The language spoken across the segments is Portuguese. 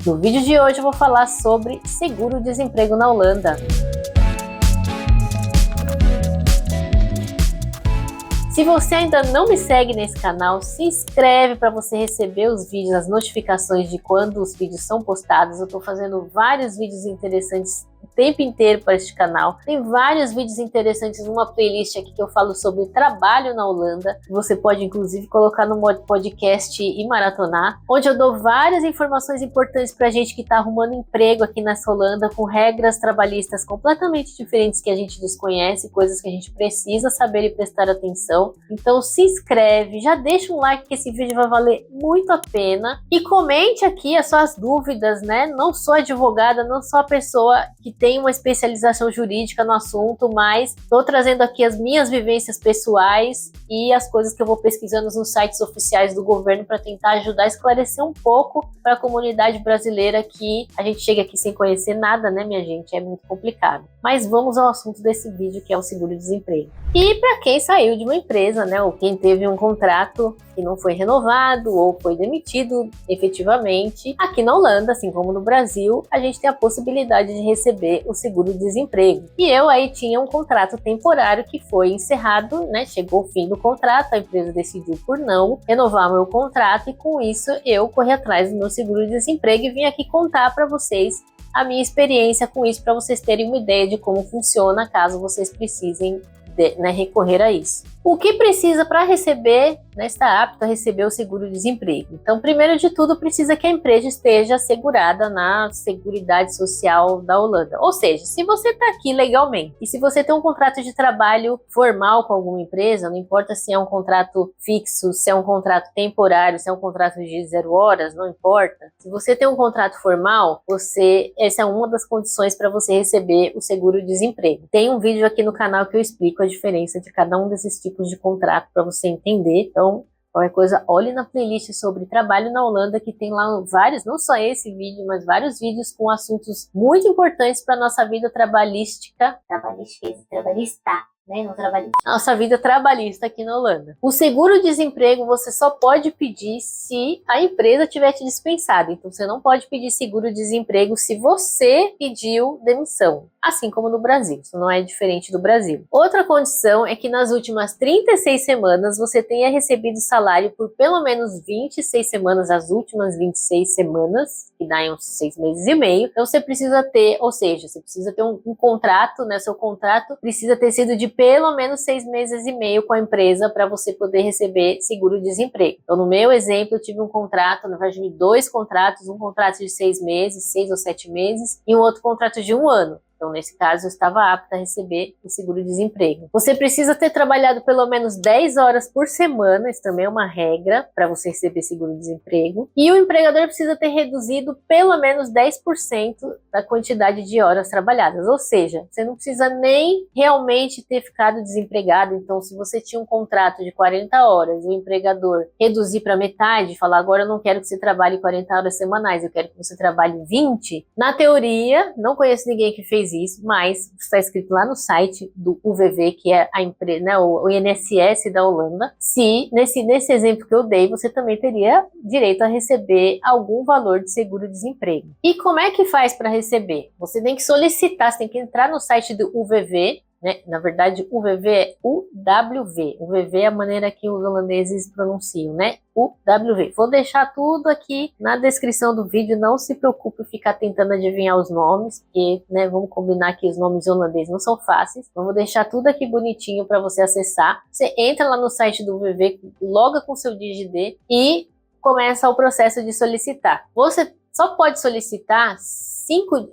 No vídeo de hoje eu vou falar sobre seguro-desemprego na Holanda. Se você ainda não me segue nesse canal, se inscreve para você receber os vídeos, as notificações de quando os vídeos são postados. Eu estou fazendo vários vídeos interessantes o tempo inteiro para este canal. Tem vários vídeos interessantes numa playlist aqui que eu falo sobre trabalho na Holanda. Você pode inclusive colocar no modo podcast e maratonar, onde eu dou várias informações importantes para a gente que está arrumando emprego aqui nessa Holanda, com regras trabalhistas completamente diferentes que a gente desconhece, coisas que a gente precisa saber e prestar atenção. Então se inscreve, já deixa um like que esse vídeo vai valer muito a pena e comente aqui as suas dúvidas, né? Não sou advogada, não sou a pessoa que tem uma especialização jurídica no assunto, mas estou trazendo aqui as minhas vivências pessoais e as coisas que eu vou pesquisando nos sites oficiais do governo para tentar ajudar a esclarecer um pouco para a comunidade brasileira, que a gente chega aqui sem conhecer nada, né, minha gente? É muito complicado. Mas vamos ao assunto desse vídeo, que é o seguro-desemprego. E para quem saiu de uma empresa, né, ou quem teve um contrato que não foi renovado ou foi demitido efetivamente, aqui na Holanda, assim como no Brasil, a gente tem a possibilidade de receber o seguro-desemprego. E eu aí tinha um contrato temporário que foi encerrado, né, chegou o fim do contrato, a empresa decidiu por não renovar meu contrato e com isso eu corri atrás do meu seguro-desemprego e vim aqui contar para vocês a minha experiência com isso, para vocês terem uma ideia de como funciona caso vocês precisem recorrer a isso. O que precisa para receber, está apto a receber o seguro-desemprego? Então, primeiro de tudo, precisa que a empresa esteja assegurada na Seguridade Social da Holanda. Ou seja, se você está aqui legalmente e se você tem um contrato de trabalho formal com alguma empresa, não importa se é um contrato fixo, se é um contrato temporário, se é um contrato de 0 horas, não importa. Se você tem um contrato formal, essa é uma das condições para você receber o seguro-desemprego. Tem um vídeo aqui no canal que eu explico a diferença de cada um desses tipos de contrato para você entender. Então, qualquer coisa, olhe na playlist sobre trabalho na Holanda, que tem lá vários, não só esse vídeo, mas vários vídeos com assuntos muito importantes para nossa vida trabalhista, não trabalhista. Nossa vida trabalhista aqui na Holanda. O seguro-desemprego você só pode pedir se a empresa tiver te dispensado. Então você não pode pedir seguro-desemprego se você pediu demissão. Assim como no Brasil, isso não é diferente do Brasil. Outra condição é que nas últimas 36 semanas você tenha recebido salário por pelo menos 26 semanas, as últimas 26 semanas, que dá uns 6 meses e meio. Então você precisa ter, ou seja, você precisa ter um contrato, né? Seu contrato precisa ter sido de pelo menos 6 meses e meio com a empresa para você poder receber seguro-desemprego. Então no meu exemplo eu tive um contrato, na verdade 2 contratos, um contrato de 6 meses, 6 ou 7 meses e um outro contrato de 1 ano. Então, nesse caso, eu estava apta a receber o seguro-desemprego. Você precisa ter trabalhado pelo menos 10 horas por semana, isso também é uma regra para você receber seguro-desemprego. E o empregador precisa ter reduzido pelo menos 10% da quantidade de horas trabalhadas. Ou seja, você não precisa nem realmente ter ficado desempregado. Então, se você tinha um contrato de 40 horas e o empregador reduzir para metade, falar agora eu não quero que você trabalhe 40 horas semanais, eu quero que você trabalhe 20, na teoria, não conheço ninguém que fez isso, mas está escrito lá no site do UWV, que é a empresa, né, o INSS da Holanda, se nesse exemplo que eu dei, você também teria direito a receber algum valor de seguro-desemprego. E como é que faz para receber? Você tem que solicitar, você tem que entrar no site do UWV, né? Na verdade, UWV é UWV. UWV é a maneira que os holandeses pronunciam, né? UWV. Vou deixar tudo aqui na descrição do vídeo. Não se preocupe em ficar tentando adivinhar os nomes, porque, né, vamos combinar que os nomes holandeses não são fáceis. Então, vou deixar tudo aqui bonitinho para você acessar. Você entra lá no site do UWV, loga com seu DigiD e começa o processo de solicitar. Você só pode solicitar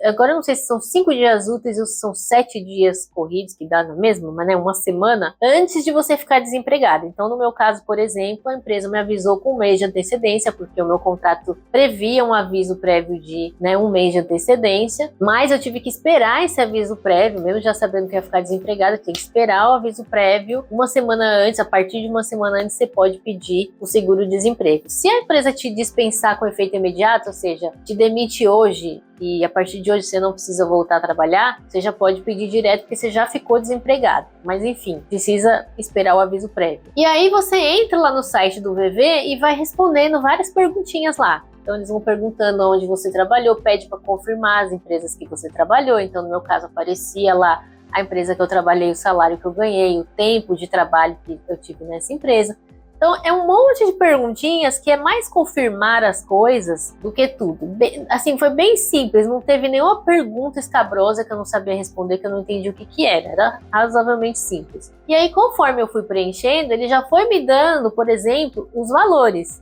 agora eu não sei se são 5 dias úteis ou se são 7 dias corridos, que dá na mesma, mas né, uma semana, antes de você ficar desempregado. Então, no meu caso, por exemplo, a empresa me avisou com 1 mês de antecedência, porque o meu contrato previa um aviso prévio de 1 mês de antecedência, mas eu tive que esperar esse aviso prévio, mesmo já sabendo que ia ficar desempregado, eu tenho que esperar o aviso prévio 1 semana antes. A partir de 1 semana antes, você pode pedir o seguro-desemprego. Se a empresa te dispensar com efeito imediato, ou seja, te demite hoje, e a partir de hoje você não precisa voltar a trabalhar, você já pode pedir direto porque você já ficou desempregado. Mas enfim, precisa esperar o aviso prévio. E aí você entra lá no site do VV e vai respondendo várias perguntinhas lá. Então eles vão perguntando onde você trabalhou, pede para confirmar as empresas que você trabalhou. Então no meu caso aparecia lá a empresa que eu trabalhei, o salário que eu ganhei, o tempo de trabalho que eu tive nessa empresa. Então é um monte de perguntinhas que é mais confirmar as coisas do que tudo. Assim, foi bem simples, não teve nenhuma pergunta escabrosa que eu não sabia responder, que eu não entendi o que era razoavelmente simples. E aí, conforme eu fui preenchendo, ele já foi me dando, por exemplo, os valores.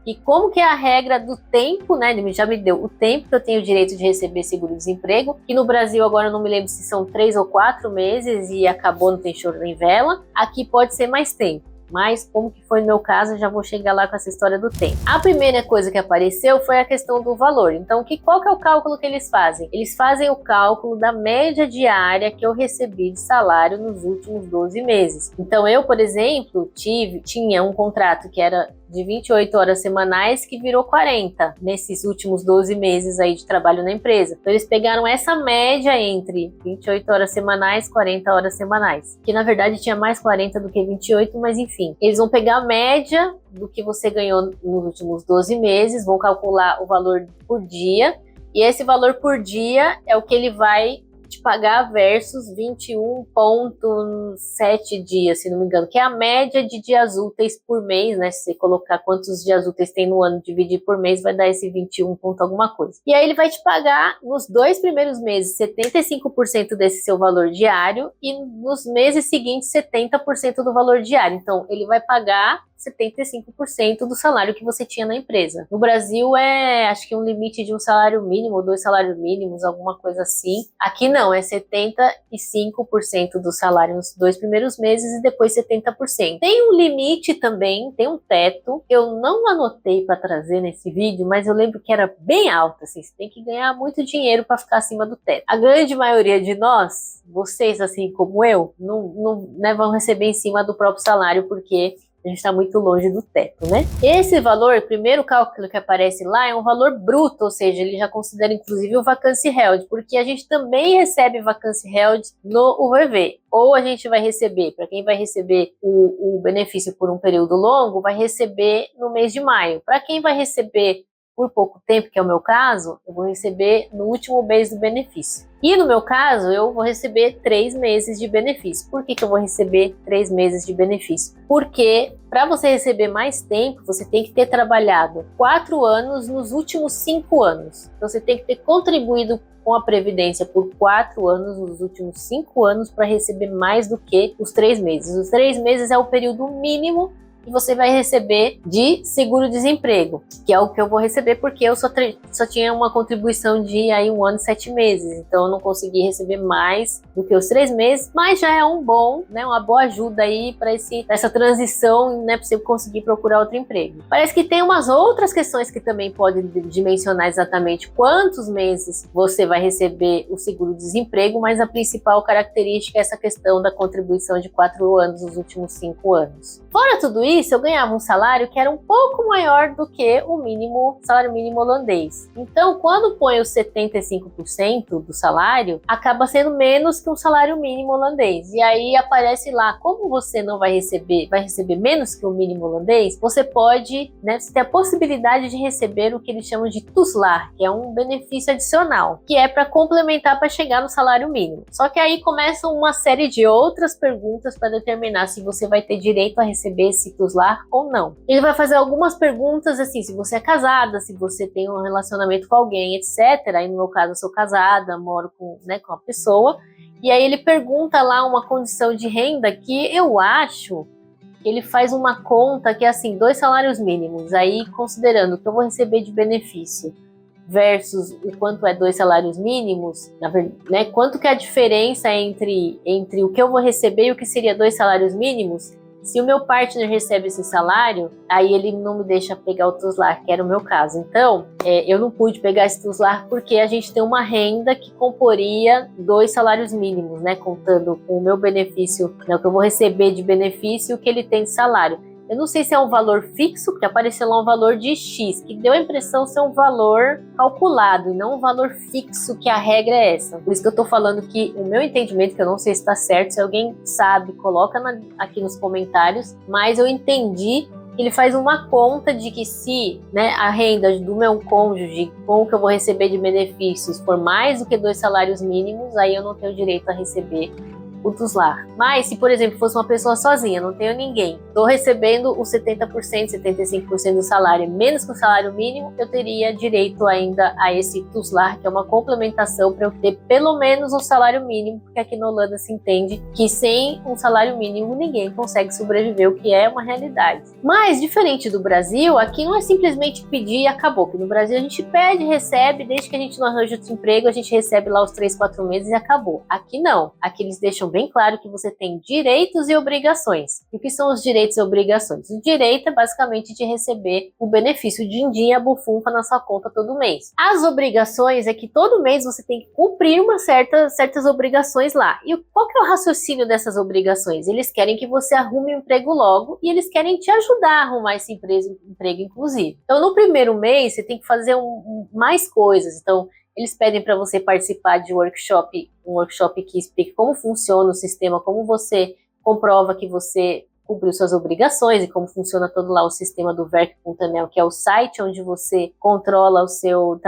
E como que é a regra do tempo, né? Ele já me deu o tempo que eu tenho direito de receber seguro-desemprego, que no Brasil agora eu não me lembro se são 3 ou 4 meses e acabou, não tem choro nem vela. Aqui pode ser mais tempo. Mas como que foi no meu caso, eu já vou chegar lá com essa história do tempo. A primeira coisa que apareceu foi a questão do valor. Então, qual que é o cálculo que eles fazem? Eles fazem o cálculo da média diária que eu recebi de salário nos últimos 12 meses. Então, eu, por exemplo, tinha um contrato que era de 28 horas semanais que virou 40 nesses últimos 12 meses aí de trabalho na empresa. Então eles pegaram essa média entre 28 horas semanais e 40 horas semanais, que na verdade tinha mais 40 do que 28, mas enfim. Eles vão pegar a média do que você ganhou nos últimos 12 meses, vão calcular o valor por dia, e esse valor por dia é o que ele vai te pagar versus 21,7 dias, se não me engano, que é a média de dias úteis por mês, né? Se você colocar quantos dias úteis tem no ano, dividir por mês, vai dar esse 21 ponto alguma coisa. E aí ele vai te pagar nos 2 primeiros meses 75% desse seu valor diário e nos meses seguintes 70% do valor diário. Então ele vai pagar 75% do salário que você tinha na empresa. No Brasil acho que um limite de um salário mínimo, 2 salários mínimos, alguma coisa assim. Aqui não, é 75% do salário nos 2 primeiros meses e depois 70%. Tem um limite também, tem um teto. Eu não anotei para trazer nesse vídeo, mas eu lembro que era bem alto, assim, você tem que ganhar muito dinheiro para ficar acima do teto. A grande maioria de nós, vocês assim como eu, não vão receber em cima do próprio salário, porque a gente está muito longe do teto, né? Esse valor, o primeiro cálculo que aparece lá, é um valor bruto, ou seja, ele já considera inclusive o vacancy held, porque a gente também recebe vacancy held no UVV. Ou a gente vai receber, para quem vai receber o benefício por um período longo, vai receber no mês de maio. Para quem vai receber por pouco tempo, que é o meu caso, eu vou receber no último mês do benefício. E no meu caso, eu vou receber 3 meses de benefício. Por que eu vou receber 3 meses de benefício? Porque para você receber mais tempo, você tem que ter trabalhado 4 anos nos últimos 5 anos. Então você tem que ter contribuído com a Previdência por 4 anos nos últimos 5 anos para receber mais do que os 3 meses. Os 3 meses é o período mínimo que você vai receber de seguro-desemprego, que é o que eu vou receber porque eu só tinha uma contribuição de aí 1 ano e 7 meses, então eu não consegui receber mais do que os 3 meses, mas já é uma boa ajuda aí para essa transição, né, para você conseguir procurar outro emprego. Parece que tem umas outras questões que também podem dimensionar exatamente quantos meses você vai receber o seguro-desemprego, mas a principal característica é essa questão da contribuição de 4 anos nos últimos 5 anos. Fora tudo isso, eu ganhava um salário que era um pouco maior do que o salário mínimo holandês. Então, quando põe os 75% do salário, acaba sendo menos que um salário mínimo holandês. E aí aparece lá, como você não vai receber menos que o mínimo holandês, você pode, né, você tem a possibilidade de receber o que eles chamam de toeslag, que é um benefício adicional, que é para complementar para chegar no salário mínimo. Só que aí começam uma série de outras perguntas para determinar se você vai ter direito a receber esse toeslag ou não. Ele vai fazer algumas perguntas assim, se você é casada, se você tem um relacionamento com alguém, etc. Aí no meu caso eu sou casada, moro com a pessoa, e aí ele pergunta lá uma condição de renda que eu acho que ele faz uma conta que é assim, 2 salários mínimos, aí considerando o que eu vou receber de benefício versus o quanto é 2 salários mínimos, né, quanto que é a diferença entre o que eu vou receber e o que seria 2 salários mínimos. Se o meu partner recebe esse salário, aí ele não me deixa pegar o toeslag, que era o meu caso. Então, eu não pude pegar esse toeslag porque a gente tem uma renda que comporia 2 salários mínimos, né? Contando com o meu benefício, né, o que eu vou receber de benefício e o que ele tem de salário. Eu não sei se é um valor fixo, porque apareceu lá um valor de X, que deu a impressão de ser um valor calculado e não um valor fixo, que a regra é essa. Por isso que eu tô falando que o meu entendimento, que eu não sei se está certo, se alguém sabe, coloca aqui nos comentários, mas eu entendi ele faz uma conta de que se, né, a renda do meu cônjuge com o que eu vou receber de benefícios for mais do que 2 salários mínimos, aí eu não tenho direito a receber o TUSLAR. Mas se, por exemplo, fosse uma pessoa sozinha, não tenho ninguém, estou recebendo os 70%, 75% do salário, menos que o salário mínimo, eu teria direito ainda a esse TUSLAR, que é uma complementação para eu ter pelo menos um salário mínimo, porque aqui na Holanda se entende que sem um salário mínimo ninguém consegue sobreviver, o que é uma realidade. Mas, diferente do Brasil, aqui não é simplesmente pedir e acabou, porque no Brasil a gente pede, recebe, desde que a gente não arranja outro emprego, a gente recebe lá os 3, 4 meses e acabou. Aqui não, aqui eles deixam bem claro que você tem direitos e obrigações. E o que são os direitos e obrigações? O direito é basicamente de receber o benefício din-din, a bufunfa na sua conta todo mês. As obrigações é que todo mês você tem que cumprir certas obrigações lá. E qual que é o raciocínio dessas obrigações? Eles querem que você arrume um emprego logo e eles querem te ajudar a arrumar esse emprego inclusive. Então no primeiro mês você tem que fazer mais coisas. Então eles pedem para você participar de um workshop que explique como funciona o sistema, como você comprova que você cumpriu suas obrigações e como funciona todo lá o sistema do Werk.nl, que é o site onde você controla o seu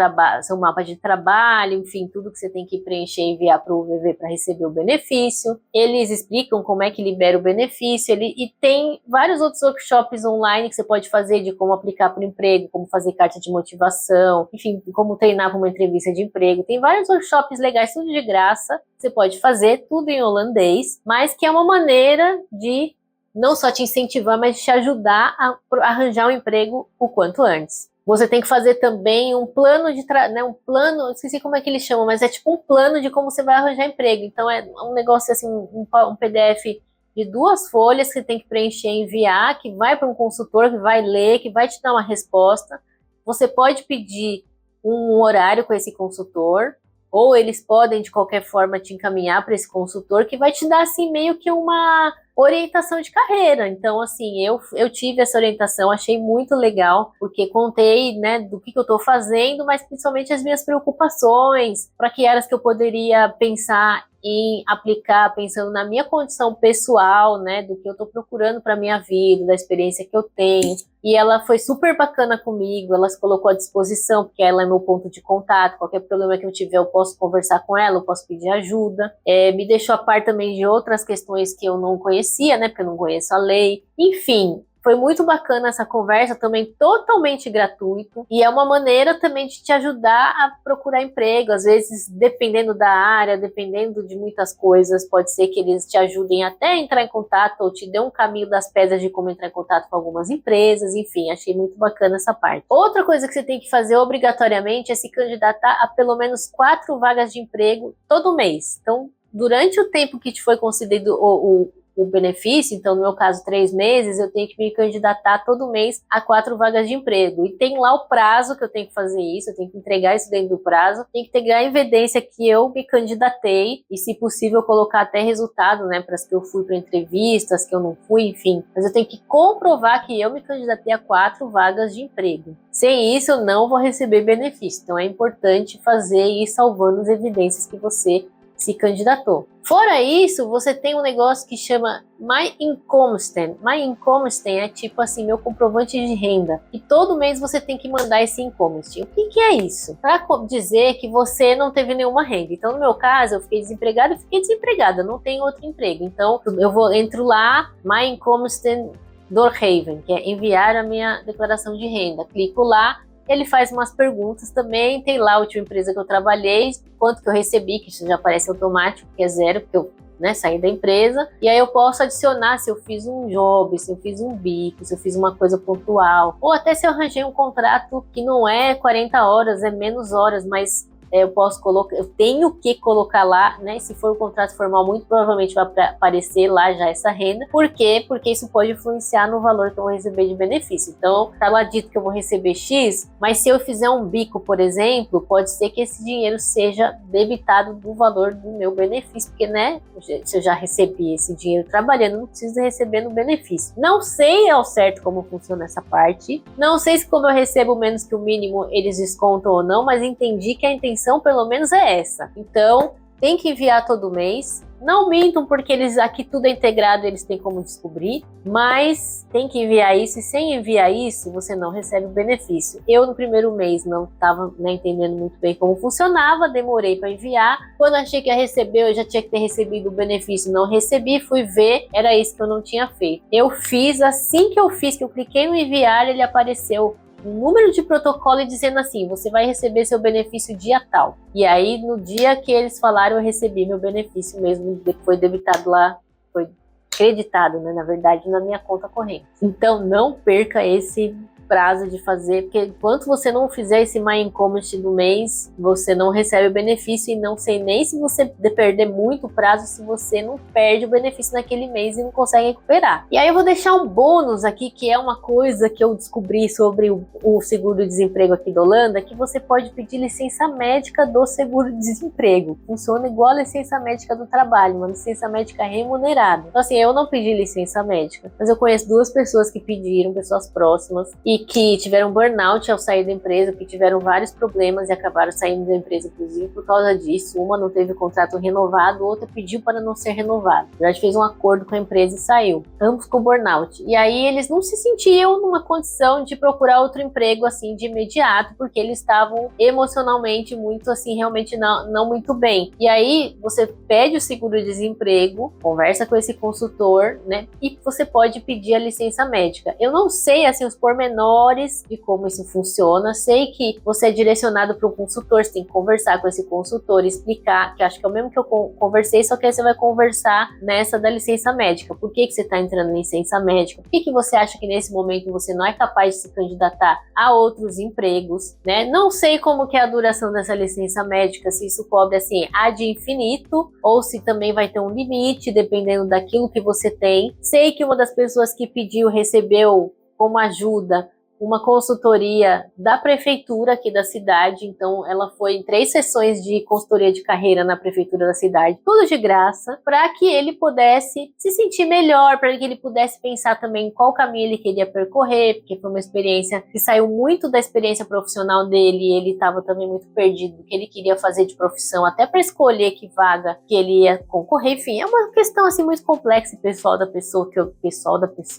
mapa de trabalho, enfim, tudo que você tem que preencher e enviar para o UVV para receber o benefício. Eles explicam como é que libera o benefício, e tem vários outros workshops online que você pode fazer de como aplicar para o emprego, como fazer carta de motivação, enfim, como treinar para uma entrevista de emprego. Tem vários workshops legais, tudo de graça, você pode fazer, tudo em holandês, mas que é uma maneira de não só te incentivar, mas te ajudar a arranjar um emprego o quanto antes. Você tem que fazer também um plano de eu esqueci como é que eles chamam, mas é tipo um plano de como você vai arranjar emprego. Então é um negócio assim, um PDF de 2 folhas que você tem que preencher e enviar, que vai para um consultor, que vai ler, que vai te dar uma resposta. Você pode pedir um horário com esse consultor, ou eles podem de qualquer forma te encaminhar para esse consultor, que vai te dar assim meio que uma orientação de carreira. Então, assim, eu tive essa orientação, achei muito legal, porque contei, né, do que eu estou fazendo, mas principalmente as minhas preocupações, para que áreas que eu poderia pensar em aplicar, pensando na minha condição pessoal, né, do que eu estou procurando para minha vida, da experiência que eu tenho. E ela foi super bacana comigo, ela se colocou à disposição, porque ela é meu ponto de contato, qualquer problema que eu tiver eu posso conversar com ela, eu posso pedir ajuda. Me deixou a par também de outras questões que eu não conhecia, né, porque eu não conheço a lei. Enfim, foi muito bacana essa conversa, também totalmente gratuito, e é uma maneira também de te ajudar a procurar emprego. Às vezes, dependendo da área, dependendo de muitas coisas, pode ser que eles te ajudem até a entrar em contato, ou te dêem um caminho das pedras de como entrar em contato com algumas empresas. Enfim, achei muito bacana essa parte. Outra coisa que você tem que fazer obrigatoriamente é se candidatar a pelo menos 4 vagas de emprego todo mês. Então, durante o tempo que te foi concedido o benefício, então no meu caso 3 meses, eu tenho que me candidatar todo mês a 4 vagas de emprego, e tem lá o prazo que eu tenho que fazer isso, eu tenho que entregar isso dentro do prazo, tem que pegar a evidência que eu me candidatei, e se possível colocar até resultado, né, para as que eu fui para entrevistas, que eu não fui, enfim, mas eu tenho que comprovar que eu me candidatei a 4 vagas de emprego. Sem isso eu não vou receber benefício, então é importante fazer e ir salvando as evidências que você se candidatou. Fora isso, você tem um negócio que chama My Inkomsten. My Inkomsten é tipo assim, meu comprovante de renda. E todo mês você tem que mandar esse Inkomsten. O que é isso? Para dizer que você não teve nenhuma renda. Então, no meu caso, eu fiquei desempregada, não tenho outro emprego. Então, entro lá, My Inkomsten Doorgeven, que é enviar a minha declaração de renda. Clico lá, ele faz umas perguntas também, tem lá a última empresa que eu trabalhei, quanto que eu recebi, que isso já aparece automático, que é 0, porque eu saí da empresa, e aí eu posso adicionar se eu fiz um job, se eu fiz um bico, se eu fiz uma coisa pontual, ou até se eu arranjei um contrato que não é 40 horas, é menos horas, mas eu tenho que colocar lá, né? Se for um contrato formal, muito provavelmente vai aparecer lá já essa renda. Por quê? Porque isso pode influenciar no valor que eu vou receber de benefício. Então, tá lá dito que eu vou receber X, mas se eu fizer um bico, por exemplo, pode ser que esse dinheiro seja debitado do valor do meu benefício, porque, né, se eu já recebi esse dinheiro trabalhando, não preciso receber no benefício. Não sei ao certo como funciona essa parte, não sei se como eu recebo menos que o mínimo, eles descontam ou não, mas entendi que a intenção pelo menos é essa. Então, tem que enviar todo mês. Não mintam, porque eles aqui tudo é integrado, eles têm como descobrir, mas tem que enviar isso, e sem enviar isso, você não recebe o benefício. Eu, no primeiro mês, não estava entendendo muito bem como funcionava, demorei para enviar. Quando achei que ia receber, eu já tinha que ter recebido o benefício, não recebi, fui ver, era isso que eu não tinha feito. Eu fiz, assim que eu fiz, que eu cliquei no enviar, ele apareceu um número de protocolo dizendo assim, você vai receber seu benefício dia tal. E aí, no dia que eles falaram, eu recebi meu benefício mesmo, foi debitado lá, foi creditado, né, na verdade, na minha conta corrente. Então, não perca esse prazo de fazer, porque enquanto você não fizer esse My Incommerce do mês, você não recebe o benefício, e não sei nem se você perder muito prazo, se você não perde o benefício naquele mês e não consegue recuperar. E aí eu vou deixar um bônus aqui, que é uma coisa que eu descobri sobre o seguro-desemprego aqui da Holanda, que você pode pedir licença médica do seguro-desemprego. Funciona igual a licença médica do trabalho, uma licença médica remunerada. Então assim, eu não pedi licença médica, mas eu conheço 2 pessoas que pediram, pessoas próximas, e que tiveram burnout ao sair da empresa, que tiveram vários problemas e acabaram saindo da empresa, inclusive por causa disso. Uma não teve contrato renovado, outra pediu para não ser renovado. Na verdade, fez um acordo com a empresa e saiu. Ambos com burnout. E aí eles não se sentiam numa condição de procurar outro emprego assim de imediato, porque eles estavam emocionalmente muito assim, realmente não muito bem. E aí você pede o seguro-desemprego, conversa com esse consultor, né? E você pode pedir a licença médica. Eu não sei assim os pormenores de como isso funciona. Sei que você é direcionado para um consultor, você tem que conversar com esse consultor, explicar, que acho que é o mesmo que eu conversei, só que aí você vai conversar nessa da licença médica. Por que você está entrando em licença médica? Por que você acha que nesse momento você não é capaz de se candidatar a outros empregos, né? Não sei como que é a duração dessa licença médica, se isso cobre assim ad infinito, ou se também vai ter um limite, dependendo daquilo que você tem. Sei que uma das pessoas que pediu recebeu como ajuda uma consultoria da prefeitura aqui da cidade. Então ela foi em 3 sessões de consultoria de carreira na prefeitura da cidade, tudo de graça, para que ele pudesse se sentir melhor, para que ele pudesse pensar também em qual caminho ele queria percorrer, porque foi uma experiência que saiu muito da experiência profissional dele, e ele estava também muito perdido do que ele queria fazer de profissão, até para escolher que vaga que ele ia concorrer. Enfim, é uma questão assim muito complexa, pessoal da pessoa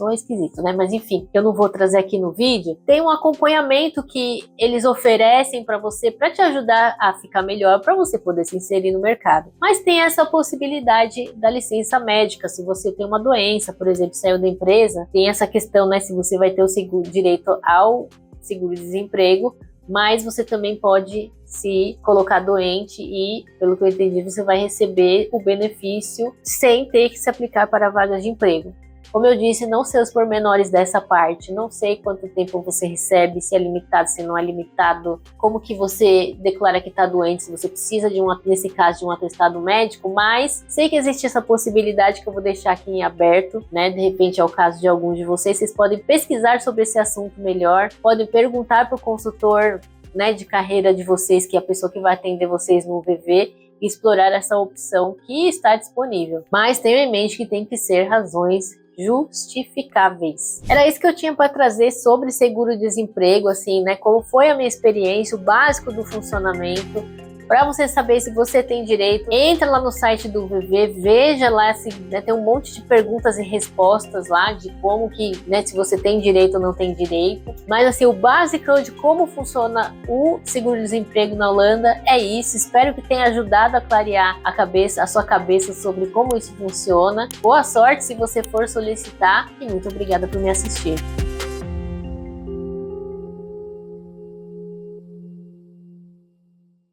é esquisito, né? Mas enfim, eu não vou trazer aqui no vídeo. Tem um acompanhamento que eles oferecem para você, para te ajudar a ficar melhor, para você poder se inserir no mercado. Mas tem essa possibilidade da licença médica, se você tem uma doença, por exemplo, saiu da empresa, tem essa questão, né, se você vai ter o direito ao seguro-desemprego, mas você também pode se colocar doente e, pelo que eu entendi, você vai receber o benefício sem ter que se aplicar para vagas de emprego. Como eu disse, não sei os pormenores dessa parte, não sei quanto tempo você recebe, se é limitado, se não é limitado, como que você declara que está doente, se você precisa nesse caso, de um atestado médico, mas sei que existe essa possibilidade que eu vou deixar aqui em aberto, né? De repente é o caso de alguns de vocês, vocês podem pesquisar sobre esse assunto melhor, podem perguntar para o consultor, né, de carreira de vocês, que é a pessoa que vai atender vocês no VV, e explorar essa opção que está disponível. Mas tenham em mente que tem que ser razões justificáveis. Era isso que eu tinha para trazer sobre seguro-desemprego, assim, né? Como foi a minha experiência, o básico do funcionamento. Para você saber se você tem direito, entra lá no site do VV, veja lá, se, né, tem um monte de perguntas e respostas lá de como que, né, se você tem direito ou não tem direito. Mas assim, o básico de como funciona o seguro-desemprego na Holanda é isso. Espero que tenha ajudado a clarear a sua cabeça sobre como isso funciona. Boa sorte se você for solicitar e muito obrigada por me assistir.